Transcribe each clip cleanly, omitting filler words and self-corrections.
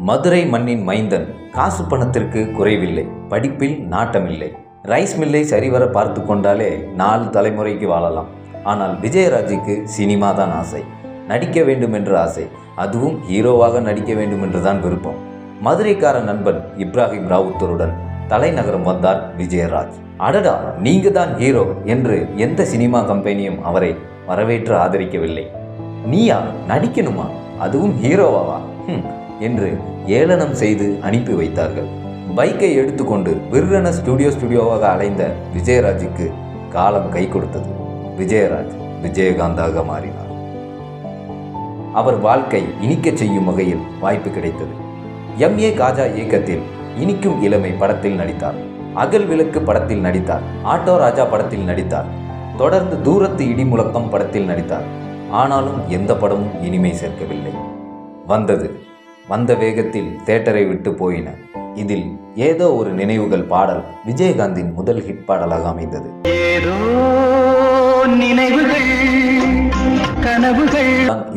மதுரை மண்ணின் மைந்தன். காசு பணத்திற்கு குறைவில்லை, படிப்பில் நாட்டமில்லை. ரைஸ் மில்லை சரிவர பார்த்து கொண்டாலே 4 தலைமுறைக்கு வாழலாம். ஆனால் விஜயராஜுக்கு சினிமா தான் ஆசை, நடிக்க வேண்டும் என்று ஆசை, அதுவும் ஹீரோவாக நடிக்க வேண்டும் என்றுதான் விருப்பம். மதுரைக்கார நண்பன் இப்ராஹிம் ராவுத்தருடன் தலைநகரம் வந்தார் விஜயராஜ். அடடா, நீங்க தான் ஹீரோ என்று எந்த சினிமா கம்பெனியும் அவரை வரவேற்று ஆதரிக்கவில்லை. நீயா நடிக்கணுமா, அதுவும் ஹீரோவாவா என்று ஏளனம் செய்து அனுப்பி வைத்தார்கள். பைக்கை எடுத்துக்கொண்டு விர்ரன ஸ்டுடியோவாக அலைந்த விஜயராஜுக்கு காலம் கை கொடுத்தது. விஜயராஜ் விஜயகாந்தாக மாறினார். அவர் வாழ்க்கை இனிக்கச் செய்யும் வகையில் வாய்ப்பு கிடைத்தது. M.A. காஜா இயக்கத்தில் இனிக்கும் இளமை படத்தில் நடித்தார். அகல் விளக்கு படத்தில் நடித்தார். ஆட்டோ ராஜா படத்தில் நடித்தார். தொடர்ந்து தூரத்து இடி முழக்கம் படத்தில் நடித்தார். ஆனாலும் எந்த படமும் இனிமை சேர்க்கவில்லை. வந்த வேகத்தில் தியேட்டரை விட்டு போயின. இதில் ஏதோ ஒரு நினைவுகள் பாடல் விஜயகாந்தின் முதல் ஹிட் பாடலாக அமைந்தது.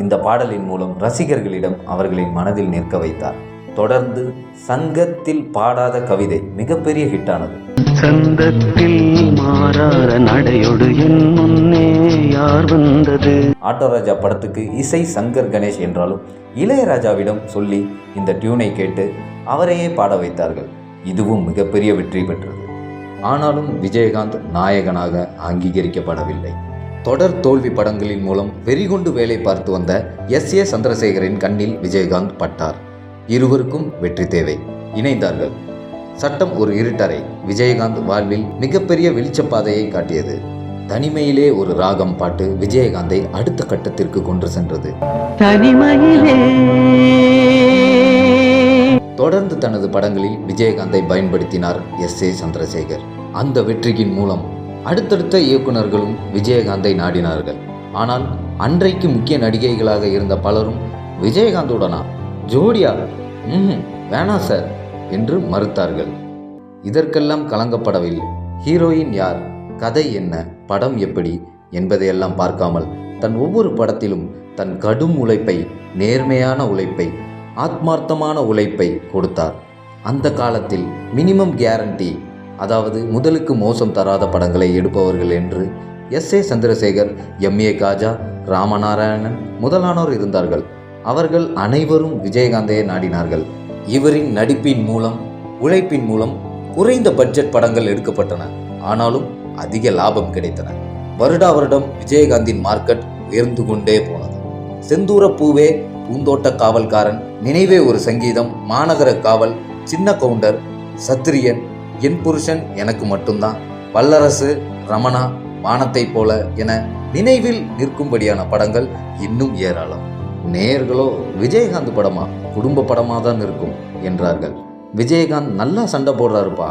இந்த பாடலின் மூலம் ரசிகர்களிடம் அவர்களின் மனதில் நிற்க வைத்தார். தொடர்ந்து சங்கத்தில் பாடாத கவிதை மிகப்பெரிய ஹிட்டானது. சந்தத்தில் மாறாத நடையோடு என் முன்னே யார் வந்தது. ஆட்டோ ராஜா படத்துக்கு இசை சங்கர் கணேஷ் என்றாலும் இளையராஜாவிடம் சொல்லி இந்த டியூனை கேட்டு அவரையே பாட வைத்தார்கள். இதுவும் மிகப்பெரிய வெற்றி பெற்றது. ஆனாலும் விஜயகாந்த் நாயகனாக அங்கீகரிக்கப்படவில்லை. தொடர் தோல்வி படங்களின் மூலம் வெறிகொண்டு வேலை பார்த்து வந்த S.A. சந்திரசேகரின் கண்ணில் விஜயகாந்த் பட்டார். இருவருக்கும் வெற்றி தேவை. இணைந்தார்கள். சட்டம் ஒரு இருட்டறை விஜயகாந்த் வாழ்வில் மிகப்பெரிய வெளிச்சப்பாதையை காட்டியது. தனிமையிலே ஒரு ராகம் பாட்டு விஜயகாந்தை அடுத்த கட்டத்திற்கு கொண்டு சென்றது. தொடர்ந்து தனது படங்களில் விஜயகாந்தை பயன்படுத்தினார் S.A. சந்திரசேகர். அந்த வெற்றியின் மூலம் அடுத்தடுத்த இயக்குநர்களும் விஜயகாந்தை நாடினார்கள். ஆனால் அன்றைக்கு முக்கிய நடிகைகளாக இருந்த பலரும் விஜயகாந்துடனா ஜோடியா, வேணா சார் என்று மறுத்தார்கள். இதற்கெல்லாம் கலங்கப்படவில்லை. ஹீரோயின் யார், கதை என்ன, படம் எப்படி என்பதையெல்லாம் பார்க்காமல் தன் ஒவ்வொரு படத்திலும் தன் கடும் உழைப்பை, நேர்மையான உழைப்பை, ஆத்மார்த்தமான உழைப்பை கொடுத்தார். அந்த காலத்தில் மினிமம் கேரண்டி, அதாவது முதலுக்கு மோசம் தராத படங்களை எடுப்பவர்கள் என்று S.A. சந்திரசேகர், M.A. காஜா, ராமநாராயணன் முதலானோர் இருந்தார்கள். அவர்கள் அனைவரும் விஜயகாந்தையை நாடினார்கள். இவரின் நடிப்பின் மூலம், உழைப்பின் மூலம் குறைந்த பட்ஜெட் படங்கள் எடுக்கப்பட்டன. ஆனாலும் அதிக லாபம் கிடைத்தன. வருடா வருடம் விஜயகாந்தின் மார்க்கெட் உயர்ந்து கொண்டே போனது. செந்தூர பூவே, பூந்தோட்ட காவல்காரன், நினைவே ஒரு சங்கீதம், மாநகர காவல், சின்ன கவுண்டர், சத்திரியன், என் புருஷன் எனக்கு மட்டும்தான், வல்லரசு, ரமணா, வானத்தை போல என நினைவில் நிற்கும்படியான படங்கள் இன்னும் ஏராளம். நேயர்களோ விஜயகாந்த் படமா, குடும்ப படமாக தான் இருக்கும் என்றார்கள். விஜயகாந்த் நல்லா சண்டை போடுறாருப்பா.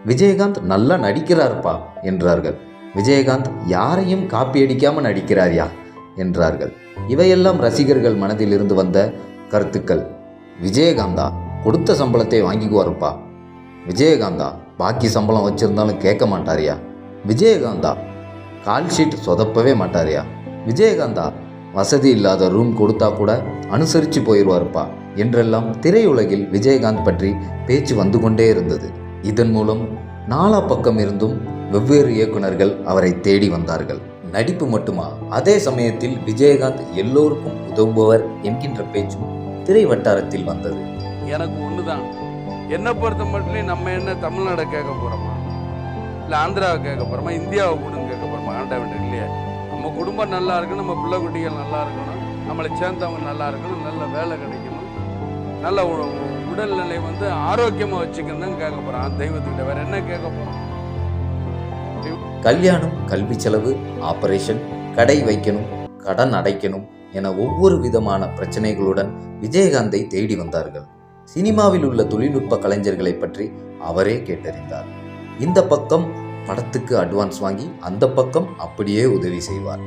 விஜயகாந்த் நல்லா நடிக்கிறாருப்பா என்றார்கள். விஜயகாந்த் யாரையும் காப்பி அடிக்காம நடிக்கிறாரியா என்றார்கள். இவையெல்லாம் ரசிகர்கள் மனதில் இருந்து வந்த கருத்துக்கள். விஜயகாந்தா கொடுத்த சம்பளத்தை வாங்கிக்குவாருப்பா. விஜயகாந்தா பாக்கி சம்பளம் வச்சிருந்தாலும் கேட்க மாட்டாரியா. விஜயகாந்தா கால் ஷீட் சொதப்பவே மாட்டாரியா. விஜயகாந்தா வசதி இல்லாத ரூம் கொடுத்தா கூட அனுசரித்து போயிடுவாருப்பா என்றெல்லாம் திரையுலகில் விஜயகாந்த் பற்றி பேச்சு வந்து கொண்டே இருந்தது. இதன் மூலம் நாலா பக்கம் இருந்தும் வெவ்வேறு இயக்குநர்கள் அவரை தேடி வந்தார்கள். நடிப்பு மட்டுமா, அதே சமயத்தில் விஜயகாந்த் எல்லோருக்கும் உதவுபவர் என்கின்ற பேச்சும் திரை வட்டாரத்தில் வந்தது. எனக்கு ஒண்ணுதான், என்னை பொறுத்த மட்டும் நம்ம என்ன தமிழ்நாடை கேட்க போறோமா, இல்லை ஆந்திராவை கேட்க போறோமா, இந்தியாவை கூட கேட்க போறோமா? ஆண்டவன் இல்லையா? நம்ம குடும்பம் நல்லா இருக்கணும், நம்ம பிள்ளை குட்டிகள் நல்லா இருக்கணும், நம்மளை சேர்ந்தவங்க நல்லா இருக்கணும், நல்ல வேலை கிடைக்கணும், நல்ல உடல்நிலை ஆரோக்கியமா வச்சுக்கணும் கேட்க போறான். தெய்வத்துக்கிட்ட வேற என்ன கேட்க போறோம்? கல்யாணம், கல்வி செலவு, ஆபரேஷன், கடை வைக்கணும், கடன் அடைக்கணும் என ஒவ்வொரு விதமான பிரச்சனைகளுடன் விஜயகாந்தை தேடி வந்தார்கள். சினிமாவில் உள்ள தொழில்நுட்ப கலைஞர்களை பற்றி அவரே கேட்டறிந்தார். இந்த பக்கம் படத்துக்கு அட்வான்ஸ் வாங்கி, அந்த பக்கம் அப்படியே உதவி செய்வார்.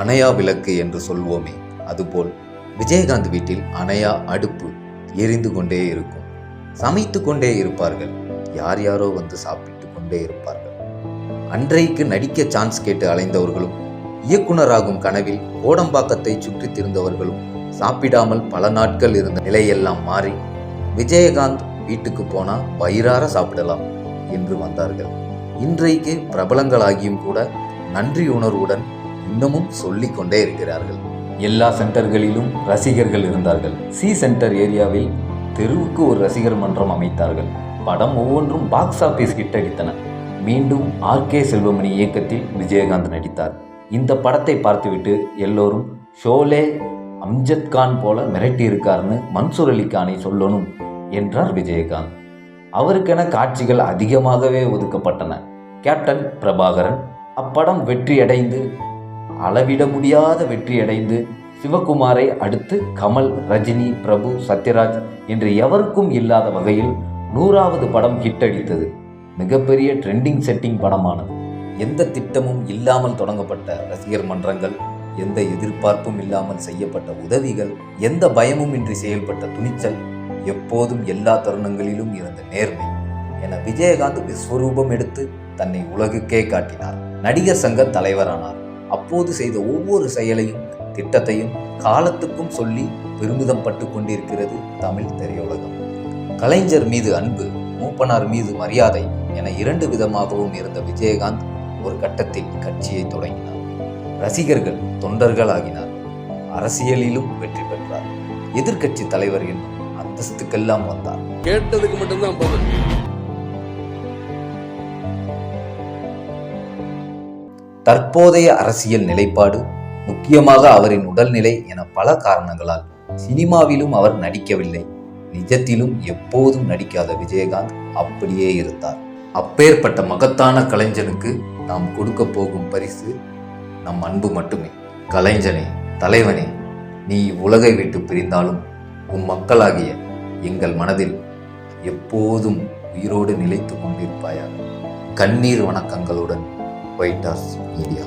அணையா விளக்கு என்று சொல்வோமே, அதுபோல் விஜயகாந்த் வீட்டில் அணையா அடுப்பு எரிந்து கொண்டே இருக்கும். சமைத்து கொண்டே இருப்பார்கள். யார் யாரோ வந்து சாப்பிட்டு கொண்டே இருப்பார்கள். அன்றைக்கு நடிக்க சான்ஸ் கேட்டு அலைந்தவர்களும், இயக்குனராகும் கனவில் கோடம்பாக்கத்தை சுற்றி திரிந்தவர்களும், சாப்பிடாமல் பல நாட்கள் இருந்த நிலையெல்லாம் மாறி விஜயகாந்த் வீட்டுக்கு போனா வயிறார சாப்பிடலாம் என்று வந்தார்கள். இன்றைக்கு பிரபலங்களாகியும் கூட நன்றி உணர்வுடன் இன்னமும் சொல்லிக் கொண்டே இருக்கிறார்கள். எல்லா சென்டர்களிலும் ரசிகர்கள் இருந்தார்கள். சி சென்டர் ஏரியாவில் தெருவுக்கு ஒரு ரசிகர் மன்றம் அமைத்தார்கள். படம் ஒவ்வொன்றும் பாக்ஸ் ஆபீஸ் ஹிட் அடித்தன. மீண்டும் ஆர்கே செல்வமணி இயக்கத்தில் விஜயகாந்த் நடித்தார். இந்த படத்தை பார்த்துவிட்டு எல்லோரும் ஷோலே அம்ஜத் கான் போல மிரட்டி இருக்காருன்னு மன்சூர் அலி கானை சொல்லணும் என்றார் விஜயகாந்த். அவருக்கென காட்சிகள் அதிகமாகவே ஒதுக்கப்பட்டன. கேப்டன் பிரபாகரன் அப்படம் வெற்றியடைந்து, அளவிட முடியாத வெற்றியடைந்து, சிவகுமாரை அடுத்து கமல், ரஜினி, பிரபு, சத்யராஜ் என்று எவருக்கும் இல்லாத வகையில் 100வது படம் ஹிட் அடித்தது. மிகப்பெரிய ட்ரெண்டிங் செட்டிங் படமானது. எந்த திட்டமும் இல்லாமல் தொடங்கப்பட்ட ரசிகர் மன்றங்கள், எந்த எதிர்பார்ப்பும் இல்லாமல் செய்யப்பட்ட உதவிகள், எந்த பயமும் இன்றி செயல்பட்ட துணிச்சல், எப்போதும் எல்லா தருணங்களிலும் இருந்த நேர்மை என விஜயகாந்த் விஸ்வரூபம் எடுத்து தன்னை உலகுக்கே காட்டினார். நடிகர் சங்க தலைவரானார். அப்போது செய்த ஒவ்வொரு செயலையும் திட்டத்தையும் காலத்துக்கும் சொல்லி பெருமிதம் பட்டு கொண்டிருக்கிறது தமிழ் திரையுலகம். கலைஞர் மீது அன்பு, மூப்பனார் மீது மரியாதை என 2 விதமாகவும் இருந்த விஜயகாந்த் ஒரு கட்டத்தில் கட்சியை தொடங்கினார். ரசிகர்கள் தொண்டர்கள் ஆகினார். அரசியலிலும் வெற்றி பெற்றார். எதிர்க்கட்சி தலைவர் என்னும் அந்தஸ்துக்கெல்லாம் வந்தார். கேட்டதுக்கு மட்டும்தான் பதில். தற்போதைய அரசியல் நிலைப்பாடு, முக்கியமாக அவரின் உடல்நிலை என பல காரணங்களால் சினிமாவிலும் அவர் நடிக்கவில்லை. நிஜத்திலும் எப்போதும் நடிக்காத விஜயகாந்த் அப்படியே இருந்தார். அப்பேற்பட்ட மகத்தான கலைஞனுக்கு நாம் கொடுக்க போகும் பரிசு நம் அன்பு மட்டுமே. கலைஞனே, தலைவனே, நீ உலகை விட்டு பிரிந்தாலும் உம் மக்களாகிய எங்கள் மனதில் எப்போதும் உயிரோடு நிலைத்து கொண்டிருப்பாயாக. கண்ணீர் வணக்கங்களுடன் ஒயிட் ஹார்ஸ் மீடியா.